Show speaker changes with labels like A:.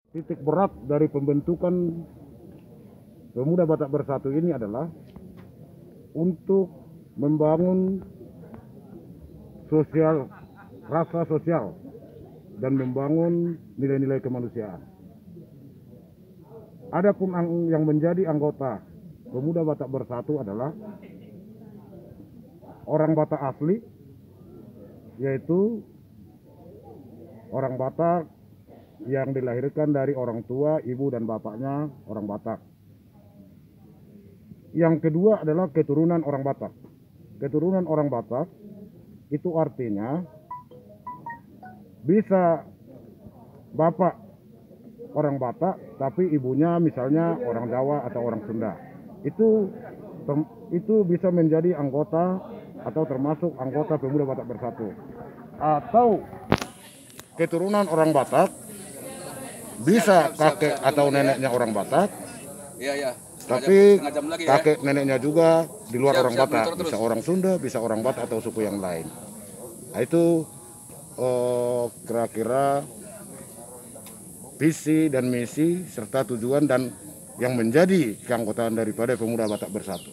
A: Titik berat dari pembentukan Pemuda Batak Bersatu ini adalah untuk membangun rasa sosial dan membangun nilai-nilai kemanusiaan. Adapun yang menjadi anggota Pemuda Batak Bersatu adalah orang Batak asli, yaitu orang Batak yang dilahirkan dari orang tua, ibu dan bapaknya orang Batak. Yang kedua adalah keturunan orang Batak. Keturunan orang Batak itu artinya bisa bapak orang Batak tapi ibunya misalnya orang Jawa atau orang Sunda. Itu bisa menjadi anggota atau termasuk anggota Pemuda Batak Bersatu. Atau keturunan orang Batak bisa kakek atau neneknya orang Batak.
B: Iya.
A: Tapi kakek neneknya juga di luar orang Batak, bisa orang Sunda, bisa orang Batak atau suku yang lain. Nah, itu kira-kira visi dan misi serta tujuan dan yang menjadi keanggotaan daripada Pemuda Batak Bersatu.